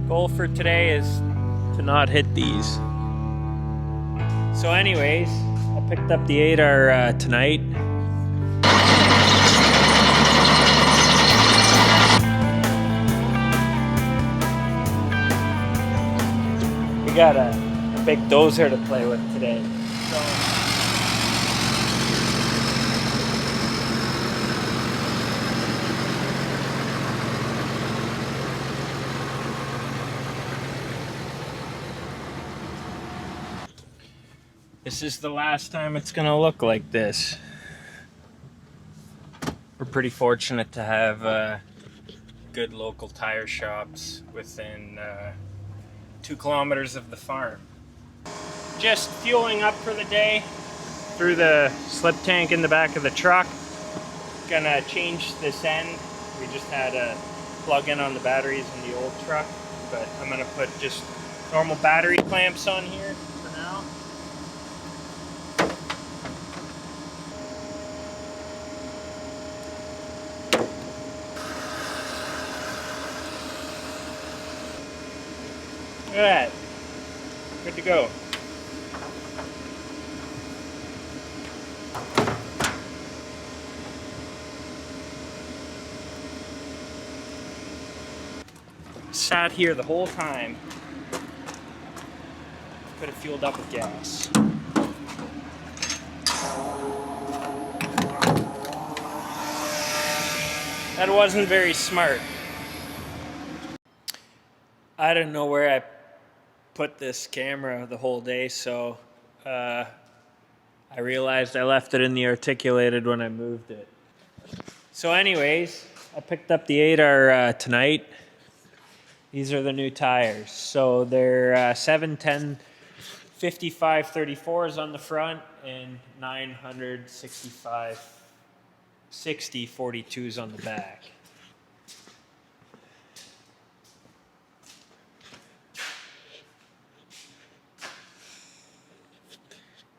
Goal for today is to not hit these. So anyways, I picked up the 8R tonight. We got a big dozer to play with today. This is the last time it's gonna look like this. We're pretty fortunate to have good local tire shops within 2 kilometers of the farm. Just fueling up for the day through the slip tank in the back of the truck. Gonna change this end. We just had a plug-in on the batteries in the old truck, but I'm gonna put just normal battery clamps on here for now. Look at that. Good to go. Sat here the whole time. Could have fueled up with gas. That wasn't very smart. I didn't know where I put this camera the whole day, so I realized I left it in the articulated when I moved it. So anyways, I picked up the 8R tonight. These are the new tires. So they're 710 55/34s on the front and 965 60/42s on the back.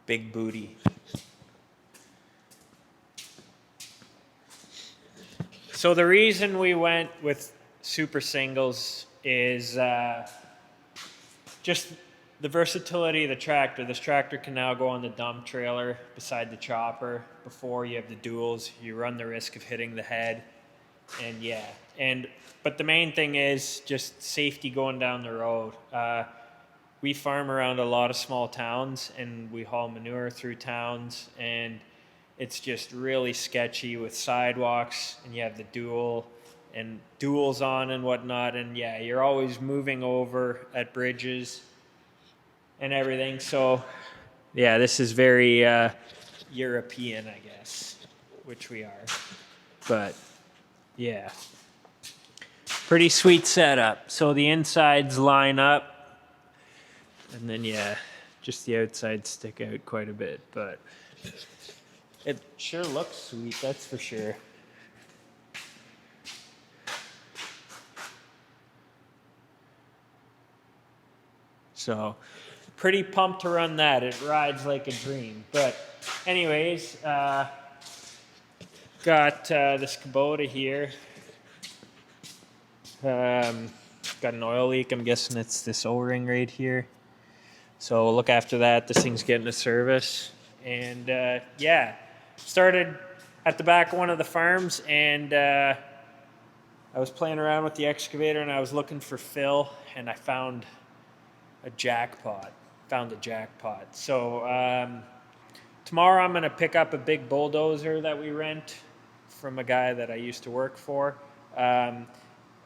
Big booty. So the reason we went with super singles is just the versatility of the tractor. This tractor can now go on the dump trailer beside the chopper. Before, you have the duals, you run the risk of hitting the head. And yeah, but the main thing is just safety going down the road. We farm around a lot of small towns and we haul manure through towns, and it's just really sketchy with sidewalks, and you have the duals on and whatnot, and yeah, you're always moving over at bridges and everything. So yeah, this is very European, I guess, which we are. But yeah, pretty sweet setup. So the insides line up, and then yeah, just the outsides stick out quite a bit, but it sure looks sweet, that's for sure. So pretty pumped to run that. It rides like a dream. But anyways, got this Kubota here. Got an oil leak. I'm guessing it's this O-ring right here. So we'll look after that. This thing's getting a service. And yeah, started at the back of one of the farms, and I was playing around with the excavator and I was looking for fill, and I found a jackpot. So tomorrow I'm going to pick up a big bulldozer that we rent from a guy that I used to work for. And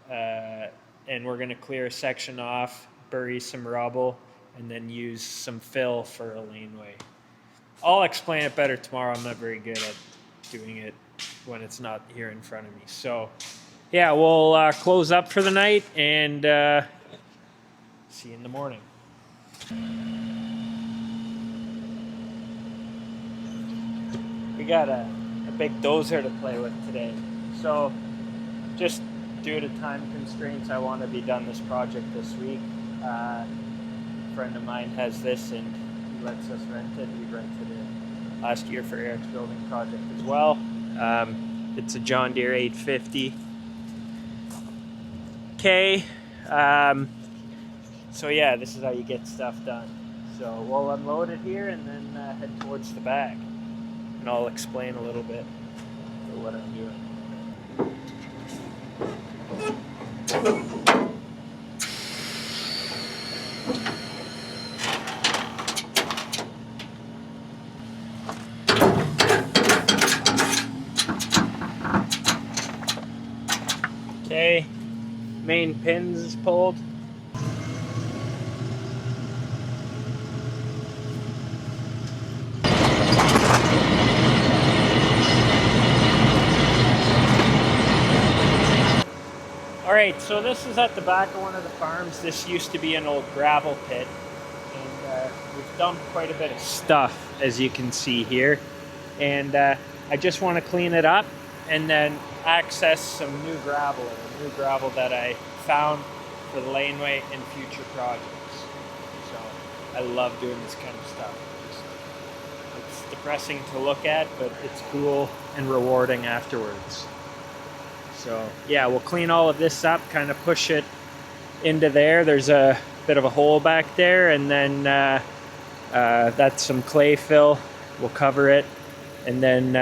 we're going to clear a section off, bury some rubble, and then use some fill for a laneway. I'll explain it better tomorrow. I'm not very good at doing it when it's not here in front of me. So yeah, we'll close up for the night and see you in the morning. We got a big dozer to play with today. So just due to time constraints, I want to be done this project this week. A friend of mine has this and he lets us rent it. We rented it last year for Eric's building project as well. It's a John Deere 850. So yeah, this is how you get stuff done. So we'll unload it here and then head towards the back. And I'll explain a little bit for what I'm doing. Okay, main pins is pulled. Alright, so this is at the back of one of the farms. This used to be an old gravel pit, and we've dumped quite a bit of stuff, as you can see here. And I just want to clean it up and then access some new gravel that I found for the laneway and future projects. So I love doing this kind of stuff. It's depressing to look at, but it's cool and rewarding afterwards. So yeah, we'll clean all of this up, kind of push it into there. There's a bit of a hole back there, and then that's some clay fill. We'll cover it. And then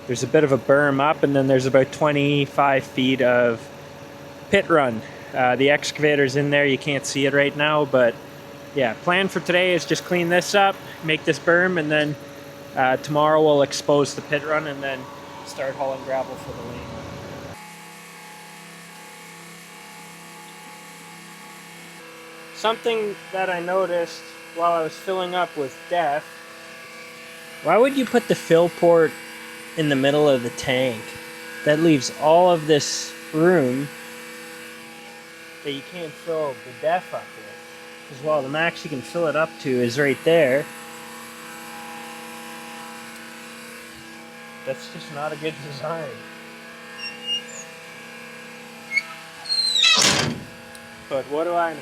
there's a bit of a berm up, and then there's about 25 feet of pit run. The excavator's in there. You can't see it right now, but yeah, plan for today is just clean this up, make this berm, and then tomorrow we'll expose the pit run and then start hauling gravel for the lane. Something that I noticed while I was filling up with DEF, why would you put the fill port in the middle of the tank? That leaves all of this room that you can't fill the DEF up with. Because well, the max you can fill it up to is right there. That's just not a good design. But what do I know?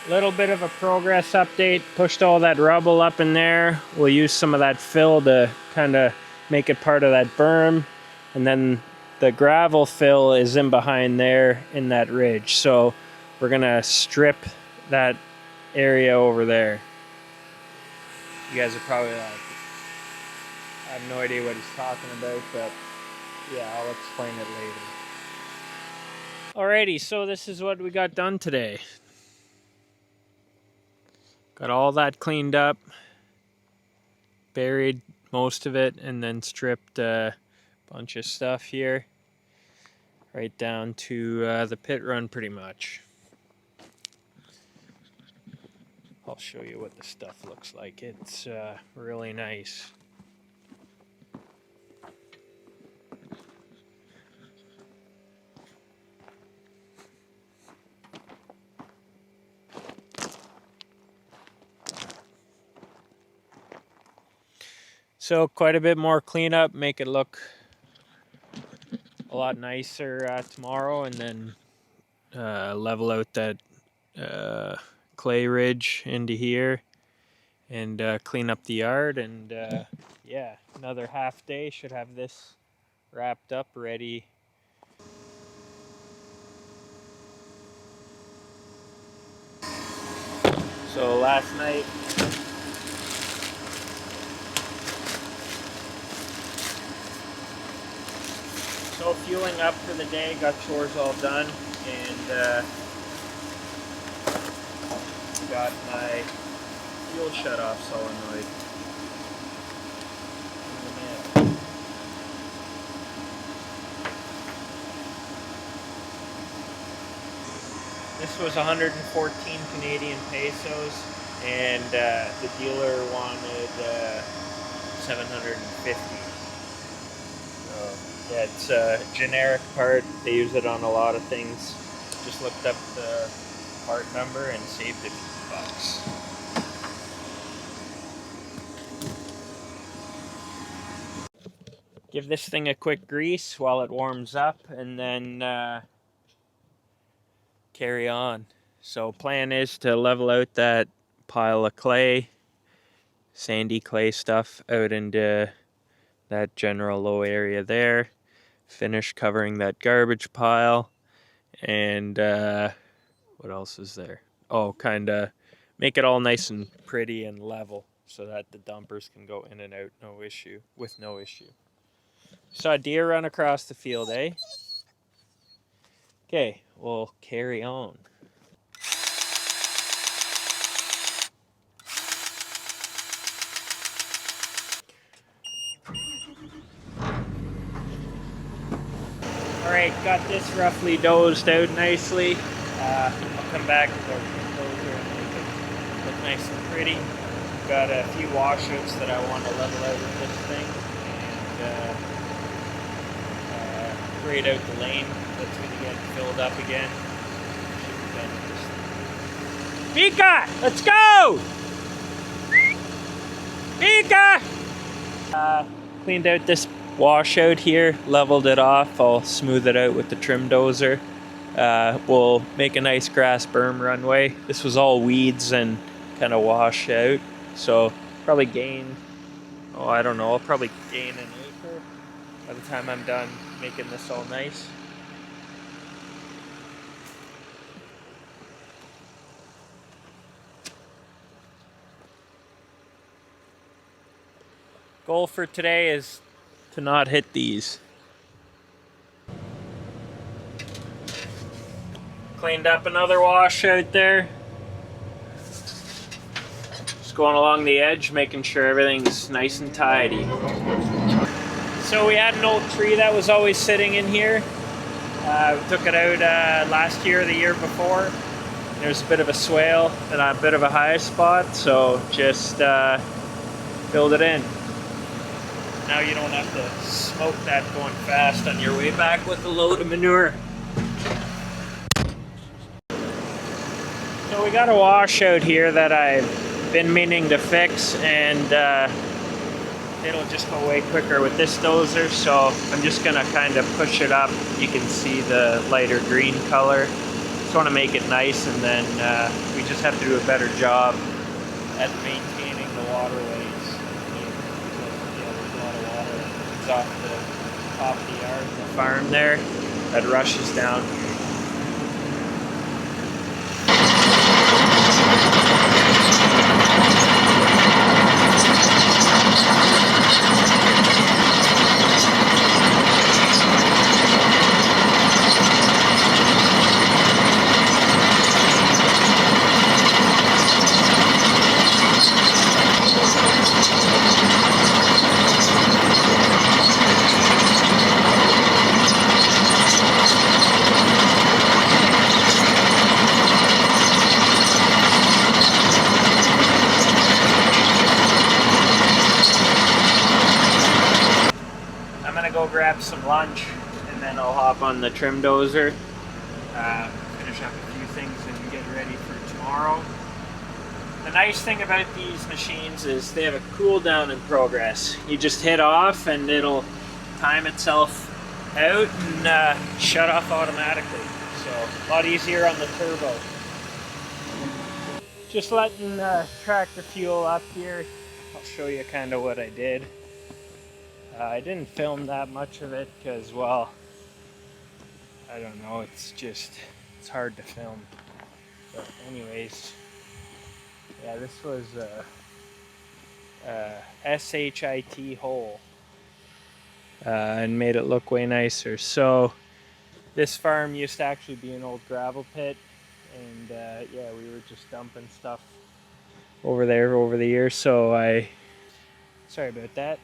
Little bit of a progress update. Pushed all that rubble up in there. We'll use some of that fill to kind of make it part of that berm. And then the gravel fill is in behind there in that ridge. So we're gonna strip that area over there. You guys are probably like, I have no idea what he's talking about, but yeah, I'll explain it later. Alrighty, so this is what we got done today. Got all that cleaned up, buried most of it, and then stripped a bunch of stuff here, right down to the pit run pretty much. I'll show you what the stuff looks like. It's really nice. So quite a bit more cleanup, make it look a lot nicer tomorrow, and then level out that clay ridge into here, and clean up the yard, and yeah, another half day should have this wrapped up, ready. So last night, so fueling up for the day, got chores all done, and got my fuel shut-off solenoid. This was 114 Canadian pesos, and the dealer wanted 750. So yeah, it's a generic part. They use it on a lot of things. Just looked up the part number and saved a few bucks. Give this thing a quick grease while it warms up, and then carry on. So plan is to level out that pile of clay, sandy clay stuff, out into that general low area there. Finish covering that garbage pile, and what else is there? Oh, kind of make it all nice and pretty and level so that the dumpers can go in and out with no issue. Saw a deer run across the field, eh? Okay, we'll carry on. Alright, got this roughly dozed out nicely. I'll come back with our dozer and make it look nice and pretty. Got a few washouts that I want to level out with this thing. And grade out the lane that's going to get filled up again. Should be done with this thing. Mika! Let's go! Mika! Cleaned out this washout here, leveled it off. I'll smooth it out with the trim dozer. We'll make a nice grass berm runway. This was all weeds and kind of wash out, so probably gain, I don't know, I'll probably gain an acre by the time I'm done making this all nice. Goal for today is to not hit these. Cleaned up another washout there. Just going along the edge, making sure everything's nice and tidy. So we had an old tree that was always sitting in here. We took it out last year or the year before. There's a bit of a swale and a bit of a high spot, so just filled it in. Now you don't have to smoke that going fast on your way back with a load of manure. So we got a washout here that I've been meaning to fix, and it'll just go way quicker with this dozer, so I'm just gonna kind of push it up. You can see the lighter green color. Just want to make it nice, and then we just have to do a better job at maintaining the waterways. There's a lot of water that comes off the top of the yard, the farm there, that rushes down. Go grab some lunch, and then I'll hop on the trim dozer, finish up a few things and get ready for tomorrow. The nice thing about these machines is they have a cool down in progress. You just hit off and it'll time itself out and shut off automatically. So a lot easier on the turbo. Just letting tractor fuel up here. I'll show you kind of what I did. I didn't film that much of it because, well, I don't know, it's hard to film. But anyways, yeah, this was a SHIT hole and made it look way nicer. So this farm used to actually be an old gravel pit, and yeah, we were just dumping stuff over there over the years, so sorry about that.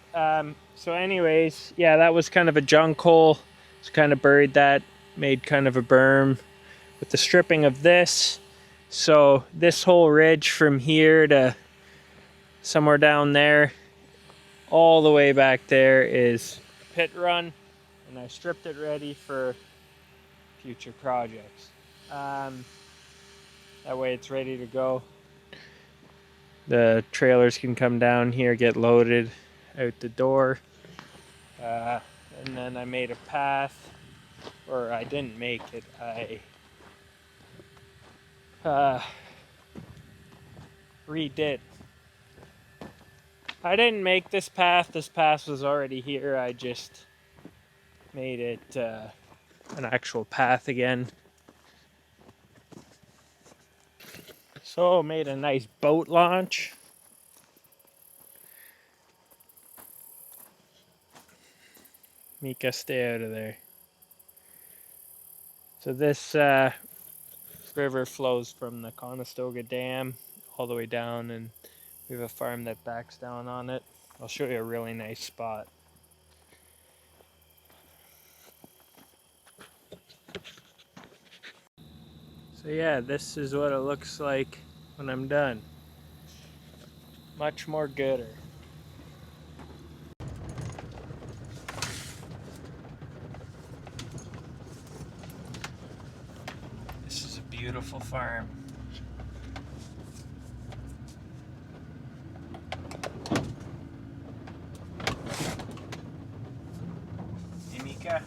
So anyways, yeah, that was kind of a junk hole. Just kind of buried that, made kind of a berm with the stripping of this. So this whole ridge from here to somewhere down there, all the way back there is pit run, and I stripped it ready for future projects. That way it's ready to go. The trailers can come down here, get loaded out the door. And then I made a path, or I didn't make it, I redid. I didn't make this path was already here. I just made it an actual path again. So made a nice boat launch. Mika, stay out of there. So this river flows from the Conestoga Dam all the way down, and we have a farm that backs down on it. I'll show you a really nice spot. So yeah, this is what it looks like when I'm done. Much more gooder. This is a beautiful farm. Hey, Mika.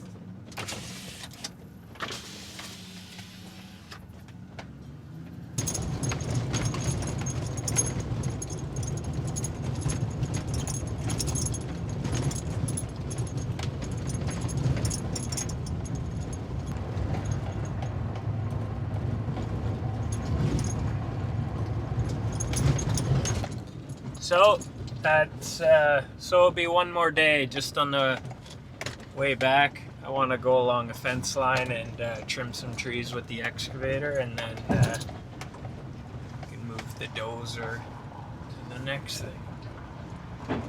So that's so it'll be one more day just on the way back. I want to go along the fence line and trim some trees with the excavator, and then we can move the dozer to the next thing.